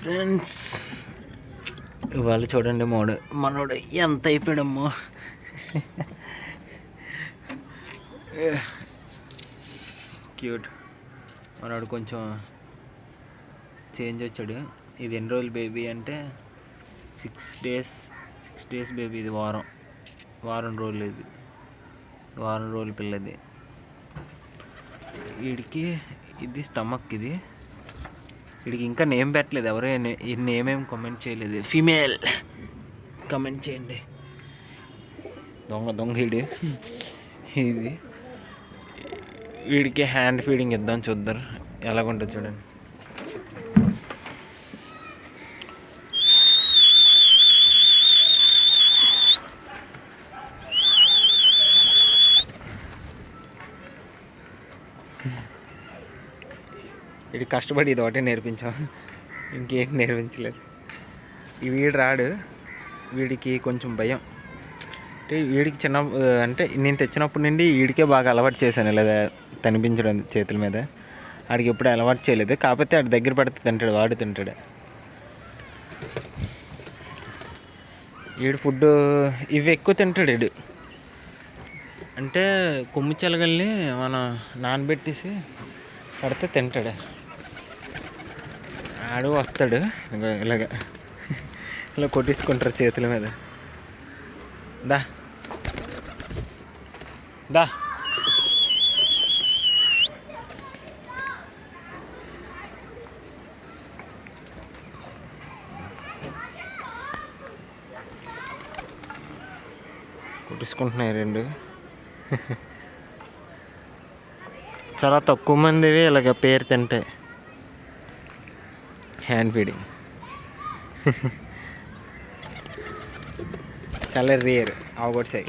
Friends, ఇవాళ చూడండి మనోడు ఎంత అయిపోయాడమ్మో. క్యూట్ మనోడు కొంచెం చేంజ్ వచ్చాడు. ఇది ఎన్ని రోజులు బేబీ అంటే 6 days బేబీ. ఇది వారం రోజులు. వారం రోజుల పిల్లది. వీడికి ఇది స్టమక్. వీడికి ఇంకా నేమ్ పెట్టలేదు. ఎవరు ఈ నేమ్ ఏం కామెంట్ చేయలేదు. ఫీమేల్ కామెంట్ చేయండి. దొంగ ఇది వీడికి హ్యాండ్ ఫీడింగ్ ఇద్దాం, చూద్దరు ఎలాగుంటుంది చూడండి. వీడికి కష్టపడి ఇది ఒకటే నేర్పించాం, ఇంకేం నేర్పించలేదు. వీడు రాడు. వీడికి కొంచెం భయం. అంటే వీడికి అంటే నేను తెచ్చినప్పటి నుండి వీడికే బాగా అలవాటు చేశాను ఇలా తినిపించడం చేతుల మీద. వాడికి ఎప్పుడు అలవాటు చేయలేదు. కాకపోతే వాడి దగ్గర పడితే తింటాడు, వాడు తింటాడు. వీడు ఫుడ్ ఇవి ఎక్కువ తింటాడు. వీడు అంటే కొమ్ము చెలగల్ని మనం నానబెట్టేసి పడితే తింటాడు. ఆడు వస్తాడు ఇలా కొట్టించుకుంటారు చేతుల మీద. దా కొట్టించుకుంటున్నాయి రెండు. చాలా తక్కువ మందివి ఇలాగ పేరు తింటాయి. హ్యాండ్ ఫీడింగ్ చాలా రేర్ అవగొట్టాయి.